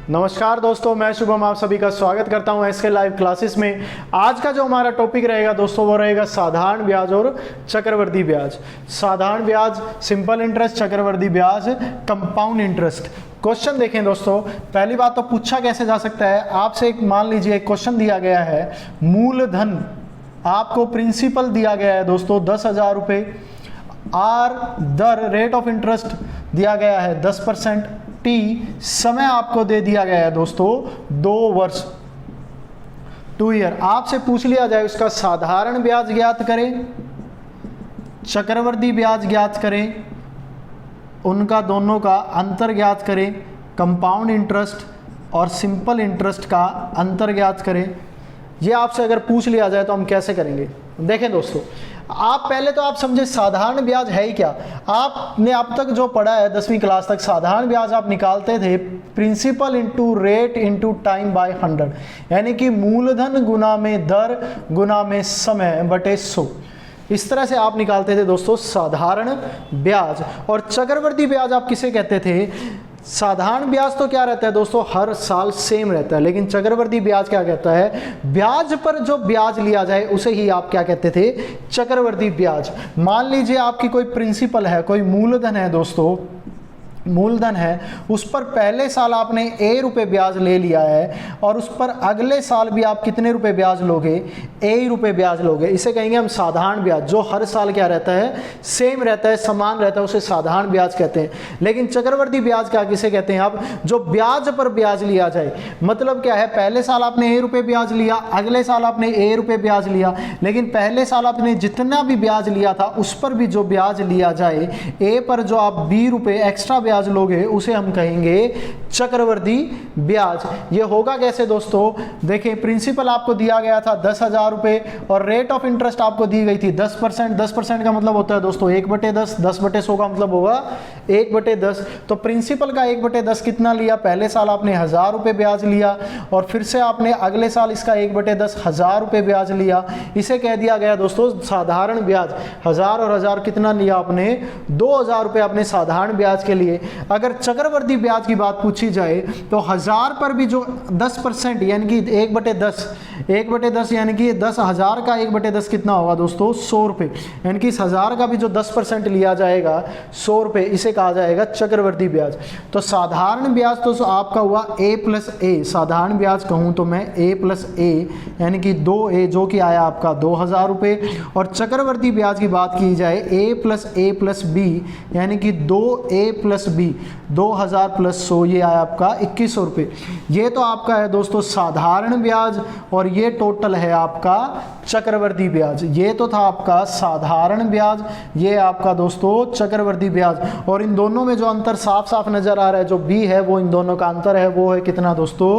नमस्कार दोस्तों, मैं शुभम आप सभी का स्वागत करता हूं एसके लाइव क्लासेस में। आज का जो हमारा टॉपिक रहेगा दोस्तों वो रहेगा साधारण ब्याज और चक्रवृद्धि ब्याज। साधारण ब्याज, सिंपल इंटरेस्ट, चक्रवृद्धि ब्याज, कंपाउंड इंटरेस्ट। क्वेश्चन देखें दोस्तों, पहली बात तो पूछा कैसे जा सकता है आपसे, एक मान लीजिए एक क्वेश्चन दिया गया है, मूलधन आपको प्रिंसिपल दिया गया है दोस्तों 10,000 रुपये, आर दर रेट ऑफ इंटरेस्ट दिया गया है 10%, टी समय आपको दे दिया गया है दोस्तों 2 वर्ष 2 ईयर। आपसे पूछ लिया जाए उसका साधारण ब्याज ज्ञात करें, चक्रवृद्धि ब्याज ज्ञात करें, उनका दोनों का अंतर ज्ञात करें, कंपाउंड इंटरेस्ट और सिंपल इंटरेस्ट का अंतर ज्ञात करें। ये आपसे अगर पूछ लिया जाए तो हम कैसे करेंगे? देखें दोस्तों, आप पहले तो आप समझे साधारण ब्याज है ही क्या। आपने अब तक जो पढ़ा है 10वीं क्लास तक, साधारण ब्याज आप निकालते थे principal into rate into time by 100, यानी कि मूलधन गुना में दर गुना में समय बटे 100। इस तरह से आप निकालते थे दोस्तों साधारण ब्याज। और चक्रवृद्धि ब्याज आप किसे कहते थे? साधारण ब्याज तो क्या रहता है दोस्तों, हर साल सेम रहता है, लेकिन चक्रवृद्धि ब्याज क्या कहता है, ब्याज पर जो ब्याज लिया जाए उसे ही आप क्या कहते थे, चक्रवृद्धि ब्याज। मान लीजिए आपकी कोई प्रिंसिपल है, कोई मूलधन है दोस्तों, मूलधन है, उस पर पहले साल आपने ए रुपए ब्याज ले लिया है और उस पर अगले साल भी आप कितने रुपए ब्याज लोगे, ए रुपए ब्याज लोगे। इसे कहेंगे हम साधारण ब्याज, जो हर साल क्या रहता है, सेम रहता है, समान रहता है, उसे साधारण ब्याज कहते हैं। लेकिन चक्रवृद्धि ब्याज क्या किसे कहते हैं आप, जो ब्याज पर ब्याज लिया जाए। मतलब क्या है, पहले साल आपने ए रुपए ब्याज लिया, अगले साल आपने ए रुपए ब्याज लिया, लेकिन पहले साल आपने जितना भी ब्याज लिया था उस पर भी जो ब्याज लिया जाए, ए पर जो आप बी रुपए एक्स्ट्रा ब्याज लोगे उसे हम कहेंगे चक्रवृद्धि ब्याज। ये होगा कैसे दोस्तों, देखें प्रिंसिपल आपको दिया गया था 10,000 रुपए और रेट ऑफ इंटरेस्ट आपको दी गई थी 10%। 10% का मतलब होता है दोस्तों 1/10, 10/100 का मतलब होगा 1/10। तो प्रिंसिपल का 1/10 कितना लिया, पहले साल आपने 1,000 रुपए ब्याज लिया और फिर से आपने अगले साल इसका 1/10 1,000 रुपए ब्याज लिया। इसे कह दिया गया दोस्तों साधारण ब्याज। 1,000 और 1,000 कितना लिया आपने, 2,000 रुपए आपने साधारण ब्याज के लिए। अगर चक्रवृद्धि ब्याज की बात पूछी जाए तो 1,000 पर भी जो 10% यानी कि 1/10 यानी कि 10,000 का 1/10 कितना होगा दोस्तों, 100 रुपये, यानी कि इस 1,000 का भी जो 10% लिया जाएगा 100 रुपये, इसे कहा जाएगा चक्रवृद्धि ब्याज। तो साधारण ब्याज तो आपका हुआ A+A, साधारण ब्याज कहूँ तो मैं A+A यानी कि 2A जो कि आया आपका 2,000 रुपये। और चक्रवृद्धि ब्याज की बात की जाए A+A+B यानी कि 2A+B 2,000 + 100 ये आया आपका 2,100 रुपये। ये तो आपका है दोस्तों साधारण ब्याज और ये टोटल है आपका चक्रवृद्धि ब्याज। ये तो था आपका साधारण ब्याज, ये आपका दोस्तों चक्रवृद्धि ब्याज। और इन दोनों में जो अंतर साफ साफ नजर आ रहा है, जो बी है वो इन दोनों का अंतर है, वो है कितना दोस्तों,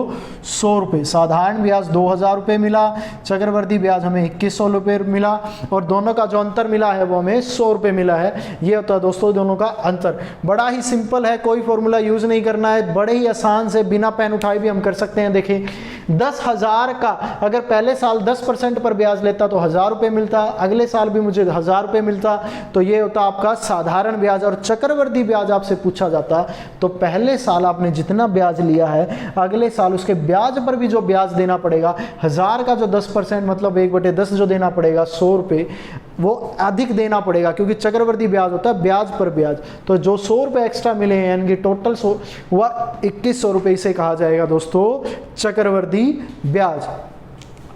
100 रुपये। साधारण ब्याज 2,000 रुपये मिला, चक्रवृद्धि ब्याज हमें 2,100 रुपये मिला और दोनों का जो अंतर मिला है वो हमें 100 रुपये मिला है। ये होता है दोस्तों दोनों का अंतर। बड़ा ही सिंपल है, कोई फॉर्मूला यूज नहीं करना है, बड़े ही आसान से बिना पेन उठाए भी हम कर सकते हैं। देखें 10,000 का अगर पहले साल 10% पर ब्याज लेता तो 1,000 रुपये मिलता, अगले साल भी मुझे 1,000 रुपये मिलता, तो ये होता आपका साधारण ब्याज। और चक्रवृद्धि ब्याज आपसे पूछा जाता तो पहले साल आपने जितना ब्याज लिया है अगले साल उसके ब्याज पर भी जो ब्याज देना पड़ेगा, 1,000 का जो 10% मतलब 1/10 जो देना पड़ेगा 100 रुपये, वो अधिक देना पड़ेगा क्योंकि चक्रवृद्धि ब्याज होता है ब्याज पर ब्याज। तो जो 100 रुपये एक्स्ट्रा मिले हैं यानी कि टोटल 100 हुआ 2,100 रुपये, इसे कहा जाएगा दोस्तों चक्रवृद्धि ब्याज।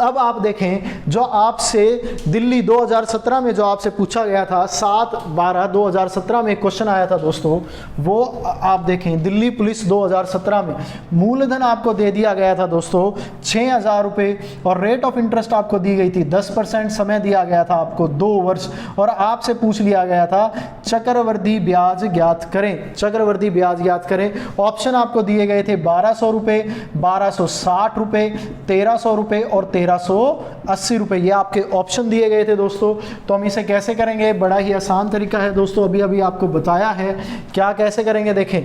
अब आप देखें जो आपसे दिल्ली 2017 में जो आपसे पूछा गया था 7/12/2017 में क्वेश्चन आया था दोस्तों, वो आप देखें दिल्ली पुलिस 2017 में मूलधन आपको दे दिया गया था दोस्तों 6,000 रुपये और रेट ऑफ इंटरेस्ट आपको दी गई थी 10%, समय दिया गया था आपको 2 वर्ष और आपसे पूछ लिया गया था चक्रवृद्धि ब्याज ज्ञात करें। चक्रवृद्धि ब्याज ज्ञात करें। ऑप्शन आपको दिए गए थे 1,200 रुपये, 1,260 रुपये, 1,300 रुपये और 1,380 रुपये, ये आपके ऑप्शन दिए गए थे दोस्तों। तो हम इसे कैसे करेंगे, बड़ा ही आसान तरीका है दोस्तों, अभी अभी आपको बताया है क्या कैसे करेंगे। देखें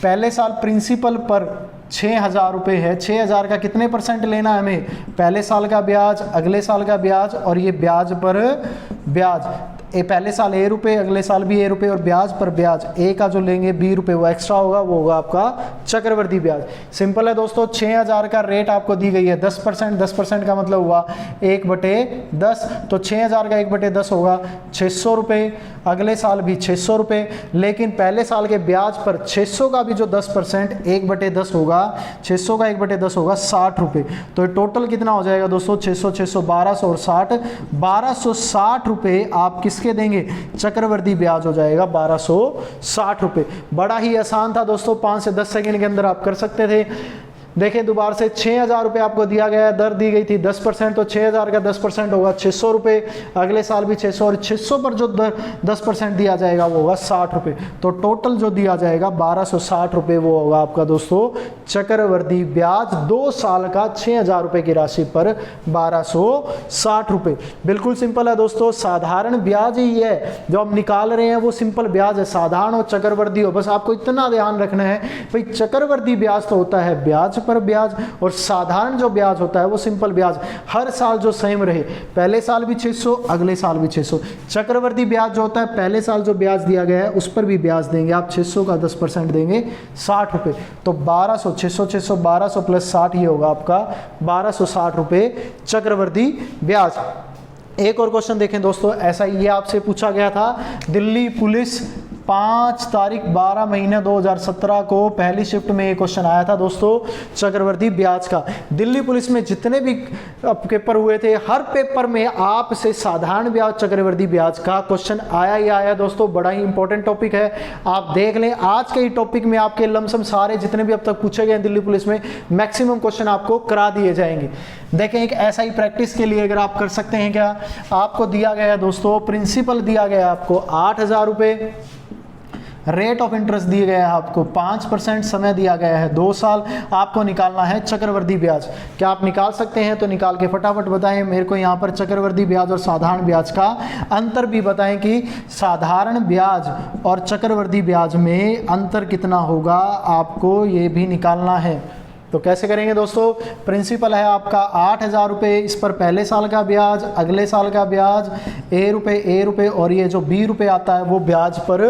पहले साल प्रिंसिपल पर 6,000 रुपये है, 6,000 का कितने % लेना है हमें, पहले साल का ब्याज, अगले साल का ब्याज और ये ब्याज पर ब्याज। पहले साल ए रुपये, अगले साल भी ए रुपये, और ब्याज पर ब्याज ए का जो लेंगे बी रुपये वो एक्स्ट्रा होगा, वो होगा आपका चक्रवर्ती ब्याज। सिंपल है दोस्तों, 6000 का रेट आपको दी गई है 10%, 10% का मतलब हुआ 1/10, तो 6000 का 1/10 होगा 600 रुपये, अगले साल भी 600 रुपये, लेकिन पहले साल के ब्याज पर 600 का भी जो 10% 1/10 होगा, 600 का 1/10 होगा 60 रुपये। तो टोटल कितना हो जाएगा दोस्तों, 600 600 1200 और 60, 1260 रुपये आप किसके देंगे, चक्रवर्ती ब्याज हो जाएगा 1260 रुपये। बड़ा ही आसान था दोस्तों, 5 से 10 सेकंड के अंदर आप कर सकते थे। देखिए दोबारा से 6000 रुपये आपको दिया गया है, दर दी गई थी 10%, तो 6000 का 10% होगा 600 रुपये, अगले साल भी 600, और 600 पर जो 10% दिया जाएगा वो होगा 60 रुपये। तो टोटल जो दिया जाएगा 1260 रुपये वो होगा आपका दोस्तों चक्रवर्ती ब्याज, 2 साल का 6000 रुपये की राशि पर 1260 रुपये। बिल्कुल सिंपल है दोस्तों, साधारण ब्याज ही है जो हम निकाल रहे हैं, वो सिंपल ब्याज है, साधारण हो चक्रवर्ती हो, बस आपको इतना ध्यान रखना है भाई चक्रवर्ती ब्याज तो होता है ब्याज पर ब्याज, और साधारण जो ब्याज होता है वो सिंपल ब्याज, हर साल जो सेम रहे, पहले साल भी 600 अगले साल भी 600। चक्रवर्ती ब्याज जो होता है पहले साल जो ब्याज दिया गया है उस पर भी ब्याज देंगे आप, 600 का 10% देंगे 60 रुपये, तो 1200, 600 600 1200 प्लस 60 ही होगा आपका 1260 रुपये चक्रवर्ती ब्याज। एक और क्वेश्चन देखें दोस्तों, ऐसा ये आपसे पूछा गया था, दिल्ली पुलिस 5 तारीख 12 महीने 2017 को पहली शिफ्ट में ये क्वेश्चन आया था दोस्तों चक्रवर्ती ब्याज का। दिल्ली पुलिस में जितने भी पेपर हुए थे, हर पेपर में आपसे साधारण ब्याज चक्रवर्ती ब्याज का क्वेश्चन आया ही आया दोस्तों, बड़ा ही इंपॉर्टेंट टॉपिक है, आप देख लें। आज के ही टॉपिक में आपके लमसम सारे जितने भी अब तक पूछे गए दिल्ली पुलिस में मैक्सिमम क्वेश्चन आपको करा दिए जाएंगे। देखें, एक ऐसा ही प्रैक्टिस के लिए अगर आप कर सकते हैं, क्या आपको दिया गया है दोस्तों, प्रिंसिपल दिया गया है आपको 8000 रुपये, रेट ऑफ इंटरेस्ट दिया गया है आपको 5%, समय दिया गया है 2 साल, आपको निकालना है चक्रवर्ती ब्याज। क्या आप निकाल सकते हैं? तो निकाल के फटाफट बताएं मेरे को यहाँ पर चक्रवर्ती ब्याज और साधारण ब्याज का अंतर भी बताएं कि साधारण ब्याज और चक्रवर्ती ब्याज में अंतर कितना होगा, आपको ये भी निकालना है। तो कैसे करेंगे दोस्तों, प्रिंसिपल है आपका 8000 रुपये, इस पर पहले साल का ब्याज, अगले साल का ब्याज ए रुपये, और ये जो बी रुपये आता है वो ब्याज पर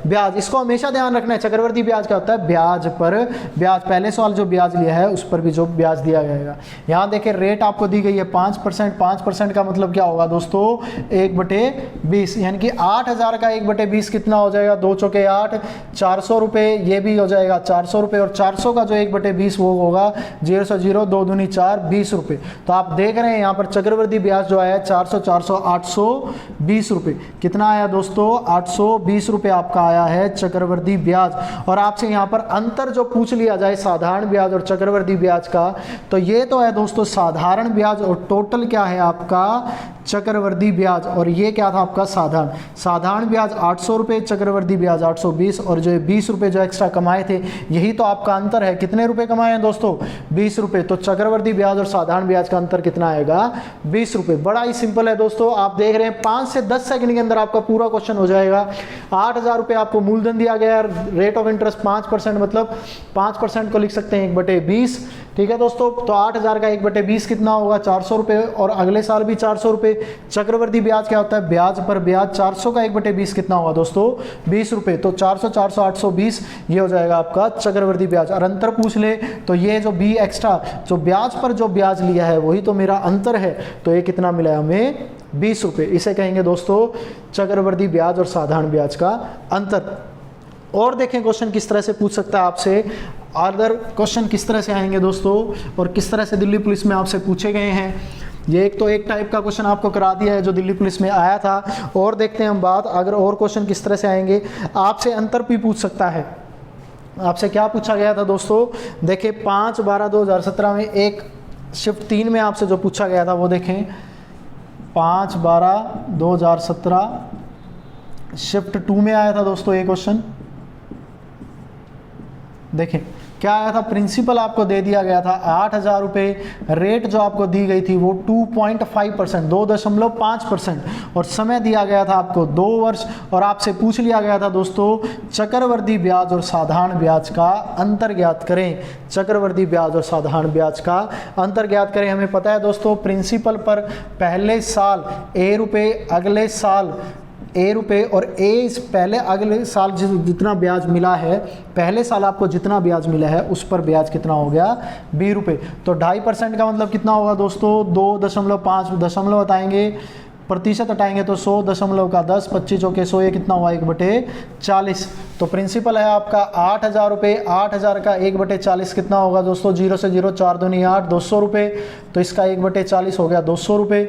ब्याज। इसको हमेशा ध्यान रखना है, चक्रवर्ती ब्याज क्या होता है, ब्याज पर ब्याज, पहले साल जो ब्याज लिया है उस पर भी जो ब्याज दिया जाएगा। यहाँ देखिए रेट आपको दी गई है 5%, 5% का मतलब क्या होगा दोस्तों 1/20, यानी कि 8000 का 1/20 कितना हो जाएगा, 2 चौके 8, 400 रुपये, ये भी हो जाएगा 400 रुपये, और 400 का जो 1/20 वो होगा 0 से 0, 2 दूनी 4, 20 रुपये। तो आप देख रहे हैं यहाँ पर चक्रवर्ती ब्याज जो आया 400 400 820 रुपये, कितना आया दोस्तों 820 रुपये आपका आया है चक्रवर्ती ब्याज। और आपसे यहाँ पर अंतर जो पूछ लिया जाए साधारण ब्याज और चक्रवर्ती ब्याज का, तो ये तो है दोस्तों साधारण ब्याज, और टोटल क्या है आपका चक्रवर्ती ब्याज, और ये क्या था आपका साधारण ब्याज 800 रुपये, चक्रवर्ती ब्याज 820, और जो 20 रुपये जो एक्स्ट्रा कमाए थे यही तो आपका अंतर है। कितने रुपए कमाए हैं दोस्तों 20 रुपये, तो चक्रवर्ती ब्याज और साधारण ब्याज का अंतर कितना आएगा 20 रुपये। बड़ा ही सिंपल है दोस्तों, आप देख रहे हैं 5 से 10 सेकंड के अंदर आपका पूरा क्वेश्चन हो जाएगा। 8000 रुपये आपको मूलधन दिया गया है, रेट ऑफ इंटरेस्ट 5%, मतलब 5% को लिख सकते हैं 1/20, ठीक है दोस्तों। तो 8000 का 1/20 कितना होगा 400 रुपये, और अगले साल भी 400 रुपये। चक्रवर्ती ब्याज क्या होता है, ब्याज पर ब्याज, 400 का 1/20 कितना होगा दोस्तों 20 रुपये, तो 400 400 820 ये हो जाएगा आपका चक्रवर्ती ब्याज। और अंतर पूछ ले तो ये जो बी एक्स्ट्रा जो ब्याज पर जो ब्याज लिया है वही तो मेरा अंतर है, तो ये कितना मिला हमें 20 रुपये। इसे कहेंगे दोस्तों चक्रवर्ती ब्याज और साधारण ब्याज का अंतर। और देखें क्वेश्चन किस तरह से पूछ सकता है आपसे, अदर क्वेश्चन किस तरह से आएंगे दोस्तों, और किस तरह से दिल्ली पुलिस में आपसे पूछे गए हैं। ये एक तो एक टाइप का क्वेश्चन आपको करा दिया है जो दिल्ली पुलिस में आया था, और देखते हैं हम बात अगर और क्वेश्चन किस तरह से आएंगे। आपसे अंतर भी पूछ सकता है। आपसे क्या पूछा गया था दोस्तों, देखिए 5/12/2017 में एक शिफ्ट 3 में आपसे जो पूछा गया था वो देखें, 5/12/2017 शिफ्ट 2 में आया था दोस्तों ये क्वेश्चन। देखें क्या आया था, प्रिंसिपल आपको दे दिया गया था 8000 रुपये, रेट जो आपको दी गई थी वो 2.5%, 2.5%, और समय दिया गया था आपको 2 वर्ष, और आपसे पूछ लिया गया था दोस्तों चक्रवर्ती ब्याज और साधारण ब्याज का अंतर ज्ञात करें। चक्रवर्ती ब्याज और साधारण ब्याज का अंतर ज्ञात करें। हमें पता है दोस्तों प्रिंसिपल पर पहले साल ए रुपये, अगले साल ए रुपये और ए इस पहले अगले साल जितना ब्याज मिला है, पहले साल आपको जितना ब्याज मिला है उस पर ब्याज कितना हो गया, बी रुपये। तो 2.5% का मतलब कितना होगा दोस्तों, 2.5 दशमलव बताएंगे, प्रतिशत हटाएंगे तो 100 दशमलव का 10, 25 चौके 100, ये कितना हुआ 1/40। तो प्रिंसिपल है आपका 8,000 रुपये, 8,000 का 1/40 कितना होगा दोस्तों, 0 से 0 4 दूनी 8, 200 रुपये। तो इसका 1/40 हो गया 200 रुपये।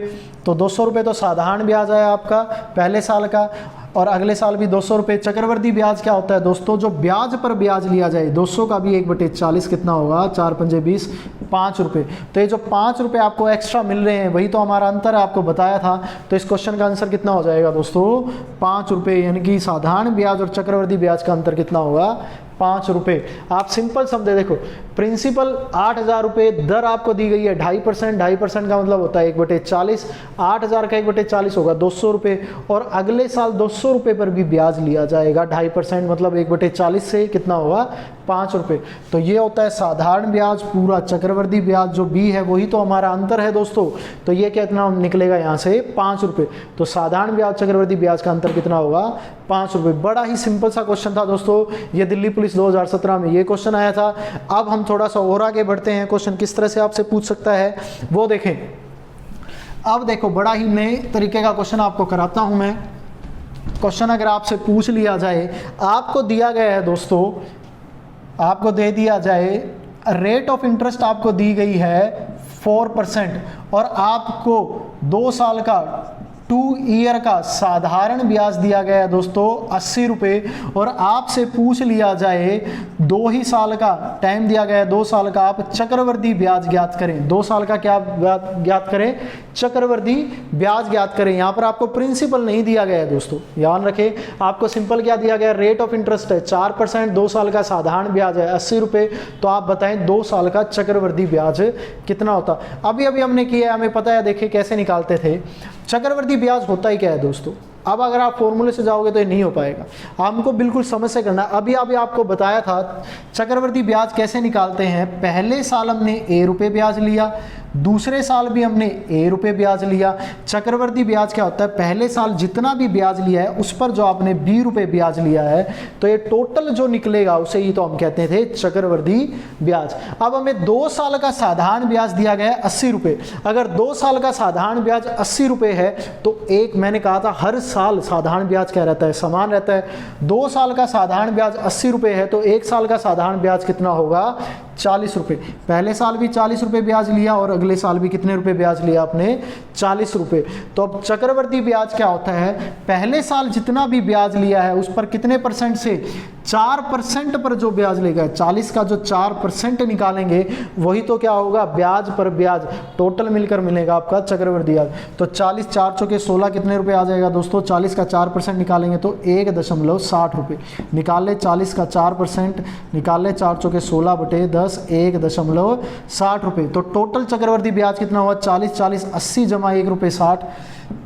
तो 200 रुपये तो साधारण ब्याज है आपका पहले साल का, और अगले साल भी 200 रुपये। चक्रवर्ती ब्याज क्या होता है दोस्तों, जो ब्याज पर ब्याज लिया जाए, 200 का भी 1/40 कितना होगा, 4 पंजे 20, 5 रुपये। तो ये जो 5 रुपये आपको एक्स्ट्रा मिल रहे हैं वही तो हमारा अंतर है, आपको बताया था। तो इस क्वेश्चन का आंसर कितना हो जाएगा दोस्तों, 5 रुपये, यानी कि साधारण ब्याज और चक्रवर्ती ब्याज का अंतर कितना होगा, 5 रुपये। आप सिंपल समझे, देखो प्रिंसिपल 8,000 रुपये, दर आपको दी गई है 2.5%, 2.5% का मतलब होता है 1/40, 8,000 का 1/40 होगा 200 रुपये, और अगले साल 200 रुपये पर भी ब्याज लिया जाएगा, 2.5% मतलब 1/40 से कितना होगा, 5 रुपये। तो ये होता है साधारण ब्याज, पूरा चक्रवर्ती ब्याज जो बी है वही तो हमारा अंतर है दोस्तों। तो ये कितना निकलेगा यहाँ से, 5 रुपये। तो साधारण ब्याज चक्रवर्ती ब्याज का अंतर कितना होगा, 5 रुपये। बड़ा ही सिंपल सा क्वेश्चन था दोस्तों, ये दिल्ली पुलिस 2017 में ये क्वेश्चन आया था। अब हम थोड़ा सा और आगे बढ़ते हैं, क्वेश्चन किस तरह से आपसे पूछ सकता है वो देखें। अब देखो बड़ा ही नए तरीके का क्वेश्चन आपको कराता हूं मैं। क्वेश्चन अगर आपसे पूछ लिया जाए, आपको दिया गया है दोस्तों, आपको दे दिया जाए रेट ऑफ इंटरेस्ट आपको दी गई है 4%, और आपको 2 साल का 2 ईयर का साधारण ब्याज दिया गया है दोस्तों 80 रुपये, और आपसे पूछ लिया जाए 2 ही साल का टाइम दिया गया है, 2 साल का आप चक्रवर्ती ब्याज ज्ञात करें। 2 साल का क्या ज्ञात करें, चक्रवर्ती ब्याज ज्ञात करें। यहाँ पर आपको प्रिंसिपल नहीं दिया गया है दोस्तों, ध्यान रखें, आपको सिंपल क्या दिया गया है, रेट ऑफ इंटरेस्ट है 4%, 2 साल का साधारण ब्याज है 80 रुपये। तो आप बताएं 2 साल का चक्रवर्ती ब्याज कितना होता। अभी अभी हमने किया, हमें पता है, देखिए कैसे निकालते थे। चक्रवर्ती ब्याज होता ही क्या है दोस्तों, अब अगर आप फॉर्मूले से जाओगे तो ये नहीं हो पाएगा, हमको बिल्कुल समझ से करना। अभी आपको बताया था चक्रवर्ती ब्याज कैसे निकालते हैं। पहले साल हमने ए रुपये ब्याज लिया, दूसरे साल भी हमने ए रुपये ब्याज लिया। चक्रवर्ती ब्याज क्या होता है, पहले साल जितना भी ब्याज लिया है उस पर जो आपने बी रुपये ब्याज लिया है, तो ये टोटल जो निकलेगा उसे ही तो हम कहते थे चक्रवर्ती ब्याज। अब हमें 2 साल का साधारण ब्याज दिया गया है 80 रुपये। अगर 2 साल का साधारण ब्याज 80 रुपये है तो एक, मैंने कहा था हर साल साधारण ब्याज क्या रहता है, समान रहता है। 2 साल का साधारण ब्याज 80 रुपये है तो 1 साल का साधारण ब्याज कितना होगा, 40 रुपये। पहले साल भी 40 रुपये ब्याज लिया और अगले साल भी कितने रुपये ब्याज लिया आपने, 40 रुपये। तो अब चक्रवर्ती ब्याज क्या होता है, पहले साल जितना भी ब्याज लिया है उस पर कितने परसेंट से, 4% पर जो ब्याज लेगा, 40 का जो 4% निकालेंगे वही तो क्या होगा, ब्याज पर ब्याज टोटल मिलकर मिलेगा आपका चक्रवर्ती ब्याज। तो 40 4 चौके 16 कितने रुपये आ जाएगा दोस्तों, 40 का 4% निकालेंगे तो 1.60 रुपये। निकाल ले 40 का 4% निकाल ले, 4 चौके 16 बटे 10, 1.60 रुपये। तो टोटल चक्रवर्ती ब्याज कितना हुआ, 40 40 80 जमा 1 रुपये 60,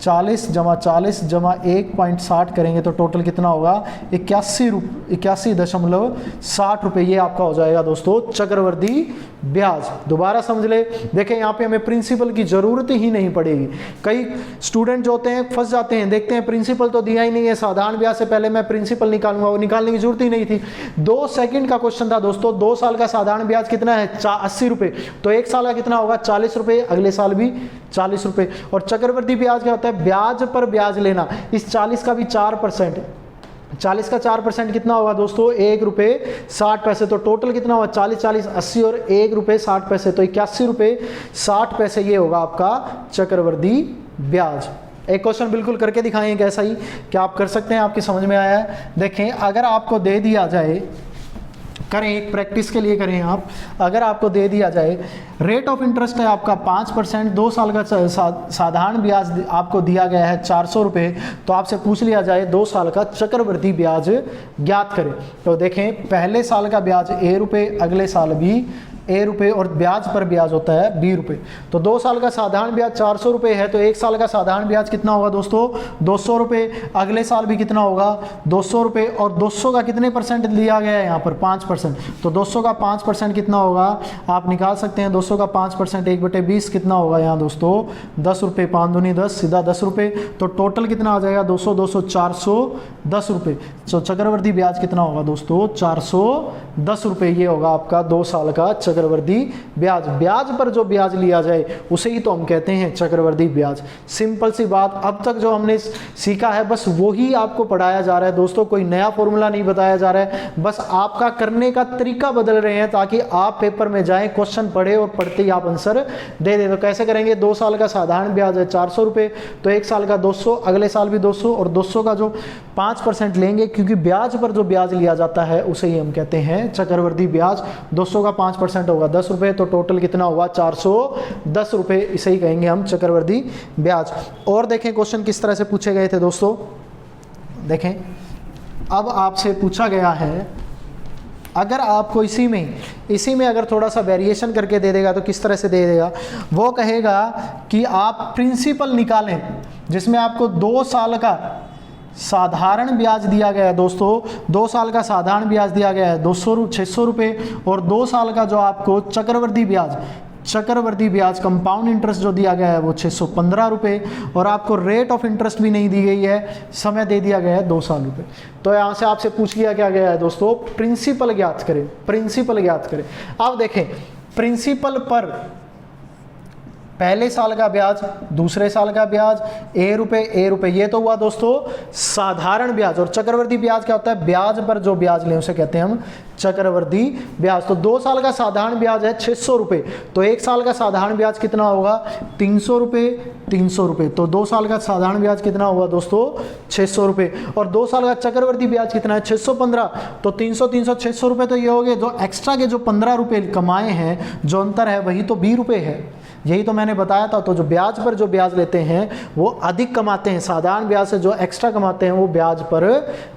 40 जमा 40 जमा 1.60 करेंगे तो टोटल कितना होगा, 81.60 रुपये। ये आपका हो जाएगा दोस्तों चक्रवर्ती ब्याज। दोबारा समझ ले, देखें यहाँ पे हमें प्रिंसिपल की जरूरत ही नहीं पड़ेगी। कई स्टूडेंट जो होते हैं फंस जाते हैं, देखते हैं प्रिंसिपल तो दिया ही नहीं है, साधारण ब्याज से पहले मैं प्रिंसिपल निकालूंगा, वो निकालने की जरूरत ही नहीं थी। 2 सेकंड का क्वेश्चन था दोस्तों। 2 साल का साधारण ब्याज कितना है, 80 रुपये, तो 1 साल का कितना होगा, 40 रुपये, अगले साल भी 40 रुपये। और चक्रवर्ती ब्याज क्या होता है, ब्याज पर ब्याज लेना। इस 40 का भी 4%, 40 का 4% कितना होगा दोस्तों, 1 रुपये 60 पैसे। तो टोटल कितना होगा, 40 40 80 और 1 रुपये 60 पैसे, तो 81 रुपये 60 पैसे ये होगा आपका चक्रवर्ती ब्याज। एक क्वेश्चन बिल्कुल करके दिखाएंगे कैसा ही, क्या आप कर सकते हैं, आपकी समझ में आया है। देखें अगर आपको दे दिया जाए, करें एक प्रैक्टिस के लिए करें आप, अगर आपको दे दिया जाए रेट ऑफ इंटरेस्ट है आपका 5%, 2 साल का साधारण ब्याज आपको दिया गया है 400 रुपये, तो आपसे पूछ लिया जाए 2 साल का चक्रवर्ती ब्याज ज्ञात करें। तो देखें पहले साल का ब्याज ए रुपये, अगले साल भी ए रुपये और ब्याज पर ब्याज होता है बी रुपये। तो 2 साल का साधारण ब्याज 400 रुपये है, तो 1 साल का साधारण ब्याज कितना होगा दोस्तों 200 रुपये। अगले साल भी कितना होगा 200 रुपये, और 200 का कितने परसेंट लिया गया है यहाँ पर 5%, तो 200 का 5% कितना होगा आप निकाल सकते हैं। 200 का 5% 1/20 कितना होगा यहाँ दोस्तों 10 रुपये, 5 दूनी 10 सीधा 10 रुपये। तो टोटल कितना आ जाएगा 200 200 410 रुपये। तो चक्रवर्ती ब्याज कितना होगा दोस्तों 410 रुपये, ये होगा आपका 2 साल का चक्रवर्ती ब्याज। ब्याज पर जो ब्याज लिया जाए उसे ही तो हम कहते हैं चक्रवर्ती ब्याज। सिंपल सी बात, अब तक जो हमने सीखा है बस वही आपको पढ़ाया जा रहा है दोस्तों, कोई नया फॉर्मूला नहीं बताया जा रहा है, बस आपका करने का तरीका बदल रहे हैं ताकि आप पेपर में जाएं, क्वेश्चन पढ़े और पढ़ते ही आप आंसर दे दे। तो कैसे करेंगे, 2 साल का साधारण ब्याज है 400 रुपये, तो 1 साल का 200, अगले साल भी 200, और 200 का जो 5% लेंगे, क्योंकि ब्याज पर जो ब्याज लिया जाता है उसे ही हम कहते हैं चक्रवर्ती ब्याज। 200 का 5% होगा 10 रुपये, तो टोटल कितना होगा 410 रुपये, इसे ही कहेंगे हम चक्रवर्ती ब्याज। और देखें क्वेश्चन किस तरह से पूछे गए थे दोस्तों, देखें अब आपसे पूछा गया है, अगर आपको इसी में अगर थोड़ा सा वेरिएशन करके दे देगा तो किस तरह से दे देगा, वो कहेगा कि आप प्रिंसिपल निकालें जिसमें आपको 2 साल का साधारण ब्याज दिया गया है दोस्तों, 2 साल का साधारण ब्याज दिया गया है 600 रुपये, और 2 साल का जो आपको चक्रवर्ती ब्याज कंपाउंड इंटरेस्ट जो दिया गया है वो 615 रुपये, और आपको रेट ऑफ इंटरेस्ट भी नहीं दी गई है, समय दे दिया गया है 2 साल रुपये। तो यहाँ से आपसे पूछ लिया क्या गया है दोस्तों, प्रिंसिपल ज्ञात करें, प्रिंसिपल ज्ञात करें। अब देखें प्रिंसिपल पर पहले साल का ब्याज, दूसरे साल का ब्याज, ए रुपये, ये तो हुआ दोस्तों साधारण ब्याज। और चक्रवर्ती ब्याज क्या होता है, ब्याज पर जो ब्याज लें उसे कहते हैं हम चक्रवर्ती ब्याज। तो 2 साल का साधारण ब्याज है 600 रुपये, तो 1 साल का साधारण ब्याज कितना होगा 300 रुपये, तो 2 साल का साधारण ब्याज कितना होगा दोस्तों 600 रुपये, और 2 साल का चक्रवर्ती ब्याज कितना है 615, तो 300 600 रुपये, तो ये हो गए जो एक्स्ट्रा के जो 15 रुपये कमाए हैं, जो अंतर है वही तो 20 रुपये है, यही तो मैंने बताया था। तो जो ब्याज पर जो ब्याज लेते हैं वो अधिक कमाते हैं, साधारण ब्याज से जो एक्स्ट्रा कमाते हैं वो ब्याज पर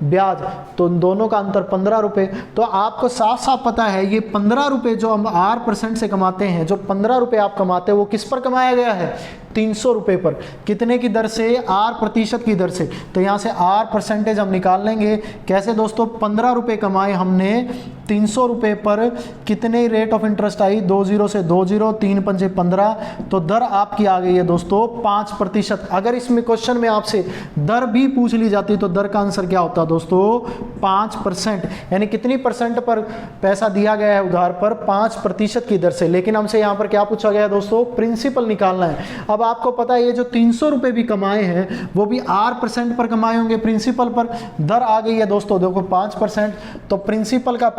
ब्याज, तो दोनों का अंतर 15 रुपये। तो आपको साफ साफ पता है ये 15 रुपये जो हम R% से कमाते हैं, जो 15 रुपये आप कमाते हैं वो किस पर कमाया गया है 300 रुपये पर। कितने की दर से, R% की दर से। तो यहाँ से R% हम निकाल लेंगे कैसे दोस्तों, 15 रुपये कमाए हमने 300 रुपये पर, कितने रेट ऑफ इंटरेस्ट आई 20 से 20, 3 पंजे 15, तो दर आपकी आ गई है दोस्तों 5%। अगर इसमें क्वेश्चन में आपसे दर भी पूछ ली जाती तो दर का आंसर क्या होता दोस्तों 5%, यानी कितनी परसेंट पर पैसा दिया गया है उधार पर 5% की दर से। लेकिन हमसे यहाँ पर क्या पूछा गया है दोस्तों, प्रिंसिपल निकालना है। अब आपको पता है ये जो 300 रुपये भी कमाए हैं वो भी R% पर कमाए होंगे, प्रिंसिपल पर दर आ गई है दोस्तों देखो 5%, तो प्रिंसिपल का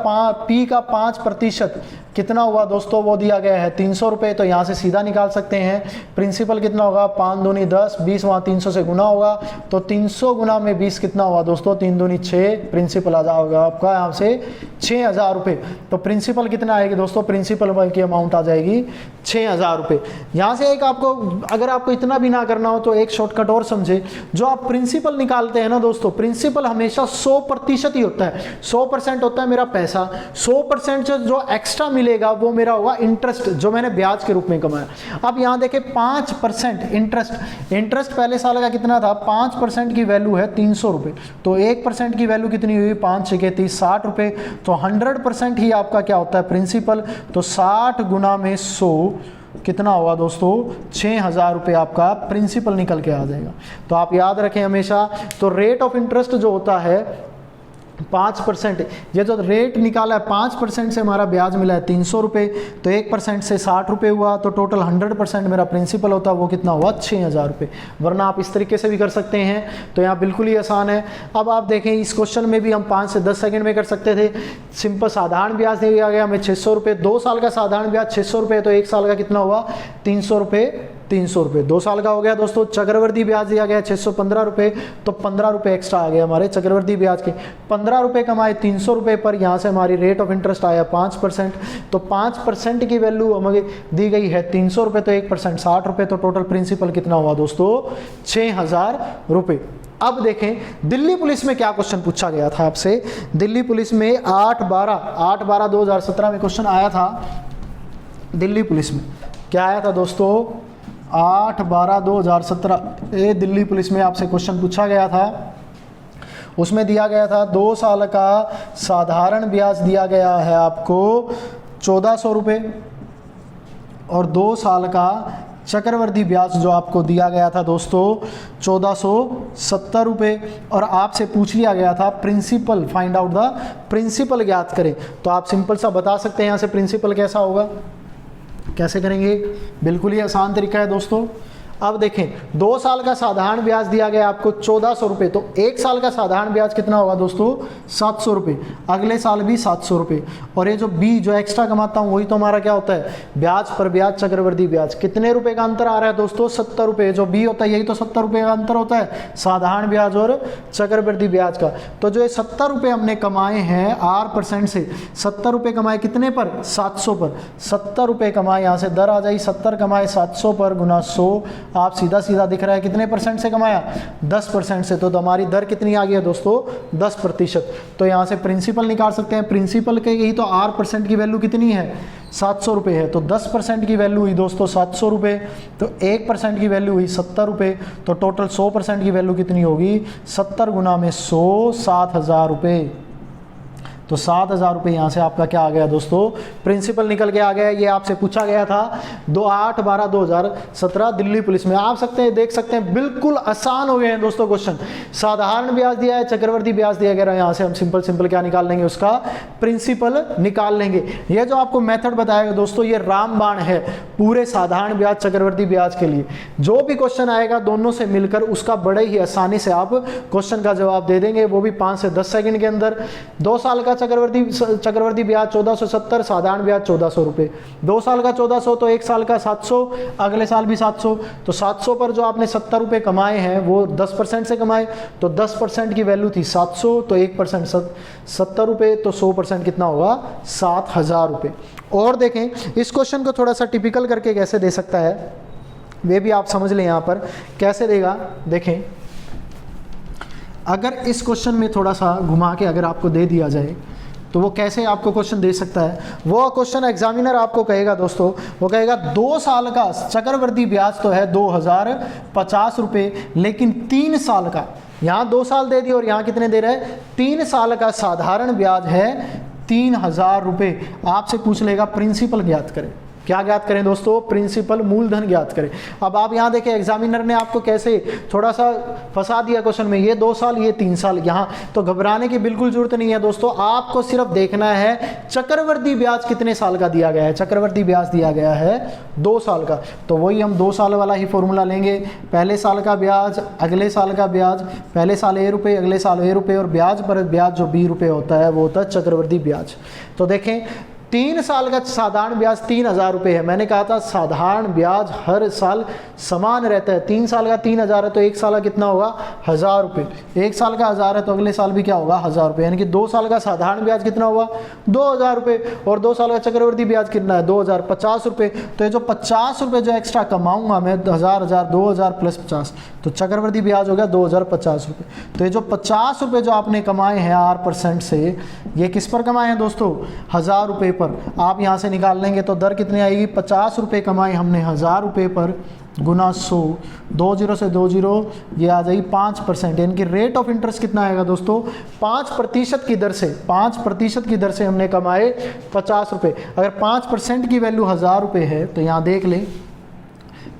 P का 5% कितना हुआ दोस्तों, वो दिया गया है 300 रुपये, तो यहाँ से सीधा निकाल सकते हैं प्रिंसिपल कितना होगा 5 दूनी 10, 20 वहाँ 300 से गुना होगा, तो 300 गुना में 20 कितना हुआ दोस्तों 3 दूनी 6, प्रिंसिपल आ जाएगा आपका यहाँ से 6000 रुपये। तो प्रिंसिपल कितना आएगी दोस्तों, प्रिंसिपल की अमाउंट आ जाएगी 6000 रुपये। यहाँ से एक आपको, अगर आपको इतना भी ना करना हो तो एक शॉर्टकट और समझे, जो आप प्रिंसिपल निकालते हैं ना दोस्तों, प्रिंसिपल हमेशा 100% ही होता है, 100% होता है मेरा पैसा, 100% जो एक्स्ट्रा मिलेगा वो मेरा होगा इंटरेस्ट जो मैंने ब्याज के रूप में कमाया। अब यहाँ देखें 5% इंटरेस्ट पहले साल का कितना था, 5% की वैल्यू है 300 रुपये, तो 1% की वैल्यू कितनी हुई 5 6 30 60 रुपये, तो 100% ही आपका क्या होता है प्रिंसिपल, तो 60 गुना में 100 कितना होगा दोस्तों 6000 रुपये आपका प्रिंसिपल निकल के आ जाएगा। तो आप याद रखें हमेशा, तो रेट ऑफ इंटरेस्ट जो होता है 5%, ये जो रेट निकाला है 5% से हमारा ब्याज मिला है 300 रुपये, तो 1% से 60 रुपये हुआ, तो टोटल 100% मेरा प्रिंसिपल होता है वो कितना हुआ 6000 रुपये। वरना आप इस तरीके से भी कर सकते हैं, तो यहाँ बिल्कुल ही आसान है। अब आप देखें इस क्वेश्चन में भी हम 5 से 10 सेकंड में कर सकते थे। सिंपल साधारण ब्याज दिया गया हमें 600 रुपये, 2 साल का साधारण ब्याज 600 रुपये, तो 1 साल का कितना हुआ 300 रुपये, 2 साल का हो गया दोस्तों। चक्रवर्ती ब्याज दिया गया 615 रुपये, तो 15 रुपये एक्स्ट्रा आ गए हमारे चक्रवर्ती ब्याज के। 15 रुपये कमाए 300 रुपये पर, यहाँ से हमारी रेट ऑफ इंटरेस्ट आया 5%, तो 5% की वैल्यू हमें दी गई है 300 रुपये, तो 1% 60 रुपये, तो टोटल प्रिंसिपल कितना हुआ दोस्तों 6000 रुपये। अब देखें दिल्ली पुलिस में क्या क्वेश्चन पूछा गया था आपसे। दिल्ली पुलिस में 8/12/2017 में क्वेश्चन आया था। दिल्ली पुलिस में क्या आया था दोस्तों, 8/12/2017 ये दिल्ली पुलिस में आपसे क्वेश्चन पूछा गया था। उसमें दिया गया था 2 साल का साधारण ब्याज दिया गया है आपको 1400 रुपये और 2 साल का चक्रवर्ती ब्याज जो आपको दिया गया था दोस्तों 1470 रुपये। और आपसे पूछ लिया गया था principal, find out the principal ज्ञात करें। तो आप सिंपल सा बता सकते हैं यहाँ से प्रिंसिपल कैसा होगा, कैसे करेंगे, बिल्कुल ही आसान तरीका है दोस्तों। अब देखें 2 साल का साधारण ब्याज दिया गया आपको 1400 रुपये, तो 1 साल का साधारण ब्याज कितना होगा दोस्तों 700 रुपये, अगले साल भी 700 रुपये। और ये जो बी जो एक्स्ट्रा कमाता हूँ वही तो हमारा क्या होता है, ब्याज पर ब्याज चक्रवर्ती ब्याज। कितने रुपए का अंतर आ रहा है दोस्तों, 70 रुपये। जो बी होता है यही तो 70 रुपये का अंतर होता है साधारण ब्याज और चक्रवर्ती ब्याज का। तो जो ये 70 रुपये हमने कमाए हैं R% से, 70 रुपये कमाए कितने पर, 700 पर। 70 रुपये कमाए, यहाँ से दर आ जाए 70 कमाए 700 पर गुना 100, आप सीधा सीधा दिख रहा है कितने % से कमाया, 10% से। तो हमारी दर कितनी आ गई है दोस्तों 10%। तो यहाँ से प्रिंसिपल निकाल सकते हैं, प्रिंसिपल के ही तो R% की वैल्यू कितनी है 700 रुपये है, तो 10% की वैल्यू हुई दोस्तों 700 रुपये, तो 1% की वैल्यू हुई 70 रुपये, तो टोटल 100% की वैल्यू कितनी होगी 70 गुना में 100, 7000 रुपये। तो 7000 रुपये यहाँ से आपका क्या आ गया दोस्तों, प्रिंसिपल निकल के आ गया। ये आपसे पूछा गया था 8/12/2017 दिल्ली पुलिस में। आप सकते हैं देख सकते हैं बिल्कुल आसान हो गए हैं दोस्तों क्वेश्चन। साधारण ब्याज दिया है, चक्रवर्ती ब्याज दिया गया, यहाँ से हम सिंपल क्या निकाल लेंगे, उसका प्रिंसिपल निकाल लेंगे। ये जो आपको मेथड बताया गया दोस्तों ये रामबाण है पूरे साधारण ब्याज चक्रवर्ती ब्याज के लिए। जो भी क्वेश्चन आएगा दोनों से मिलकर उसका बड़े ही आसानी से आप क्वेश्चन का जवाब दे देंगे, वो भी 5 से 10 सेकंड के अंदर। 2 साल का चक्रवर्ती ब्याज 1470, साधारण ब्याज 1400 रुपये। 2 साल का 1400 तो 1 साल का 700, अगले साल भी 700। तो 700 पर जो आपने 70 रुपये कमाए हैं वो 10% से कमाए, तो 10% की वैल्यू थी 700, तो 1% 70 रुपये, तो 100% कितना होगा 7000 रुपये। और देखें इस क्वेश्चन को थोड़ा सा टिपिकल करके कैसे दे सकता है वे भी आप समझ लें। यहाँ पर कैसे देगा देखें, अगर इस क्वेश्चन में थोड़ा सा घुमा के अगर आपको दे दिया जाए तो वो कैसे आपको क्वेश्चन दे सकता है। वो क्वेश्चन एग्जामिनर आपको कहेगा दोस्तों, वो कहेगा 2 साल का चक्रवर्ती ब्याज तो है 2050 रुपये, लेकिन 3 साल का, यहाँ 2 साल दे दिए और यहाँ कितने दे रहे हैं 3 साल का साधारण ब्याज है 3000 रुपये। आपसे पूछ लेगा प्रिंसिपल ज्ञात करें। क्या ज्ञात करें दोस्तों, प्रिंसिपल मूलधन ज्ञात करें। अब आप यहाँ देखें एग्जामिनर ने आपको कैसे थोड़ा सा फंसा दिया क्वेश्चन में, ये 2 साल ये 3 साल। यहाँ तो घबराने की बिल्कुल जरूरत नहीं है दोस्तों, आपको सिर्फ देखना है चक्रवर्ती ब्याज कितने साल का दिया गया है। चक्रवर्ती ब्याज दिया गया है 2 साल का, तो वही हम 2 साल वाला ही फॉर्मूला लेंगे। पहले साल का ब्याज, अगले साल का ब्याज, पहले साल A रुपये, अगले साल A रुपये, और ब्याज पर ब्याज जो B रुपये होता है वो होता है चक्रवर्ती ब्याज। तो देखें 3 साल का साधारण ब्याज 3000 रुपये है। मैंने कहा था साधारण ब्याज हर साल समान रहता है। 3 साल का 3000 है तो 1 साल का कितना होगा 1000 रुपये। 1 साल का 1000 है तो अगले साल भी क्या होगा 1000 रुपये, यानी कि 2 साल का साधारण ब्याज कितना हुआ 2000 रुपये, और 2 साल का चक्रवर्ती ब्याज कितना है 2050 रुपये। तो ये जो 50 रुपये जो एक्स्ट्रा कमाऊंगा मैं 1000 2000 प्लस 50, तो चक्रवर्ती ब्याज हो गया 2050 रुपये। तो ये जो 50 रुपये जो आपने कमाए हैं R% से, ये किस पर कमाए हैं दोस्तों 1000 रुपये पर। आप यहाँ से निकाल लेंगे तो दर कितनी आएगी, 50 रुपये कमाए हमने 1000 रुपये पर गुना 100, 20 से 20 ये आ जाएगी 5%, यानी कि रेट ऑफ इंटरेस्ट कितना आएगा दोस्तों 5% की दर से, 5% की दर से हमने कमाए 50 रुपये। अगर 5% की वैल्यू 1000 रुपये है तो यहाँ देख लें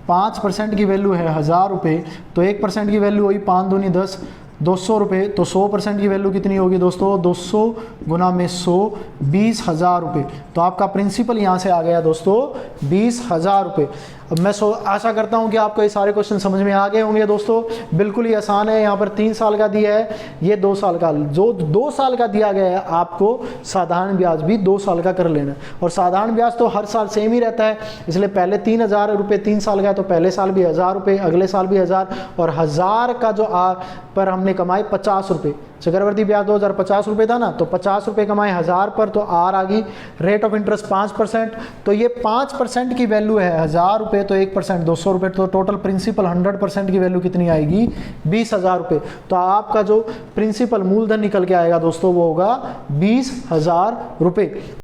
5% की वैल्यू है 1000 रुपये, तो 1% की वैल्यू हुई 5 दूनी 10, 200 रुपये। तो 100% की वैल्यू कितनी होगी दोस्तों 200 गुना में 100, 20,000 रुपये। तो आपका प्रिंसिपल यहाँ से आ गया दोस्तों 20,000 रुपये। अब मैं आशा करता हूँ कि आपको ये सारे क्वेश्चन समझ में आ गए होंगे दोस्तों। बिल्कुल ही आसान है। यहाँ पर 3 साल का दिया है, ये 2 साल का, जो 2 साल का दिया गया है आपको साधारण ब्याज भी 2 साल का कर लेना है। और साधारण ब्याज तो हर साल सेम ही रहता है, इसलिए पहले 3000 रुपये 3 साल का है तो पहले साल भी 1000 रुपये, अगले साल भी 1000, और 1000 का जो पर हमने कमाए 50 रुपये। चक्रवर्ती ब्याज 2050 रुपये था ना, तो 50 रुपये कमाए 1000 पर, तो R आ गई। रेट ऑफ इंटरेस्ट 5%, तो ये 5% की वैल्यू है 1000 रुपये, तो 1% 200 रुपये, तो टोटल प्रिंसिपल 100% की वैल्यू कितनी आएगी 20,000 रुपये। तो आपका जो प्रिंसिपल मूलधन निकल के आएगा दोस्तों वो होगा 20,000 रुपये।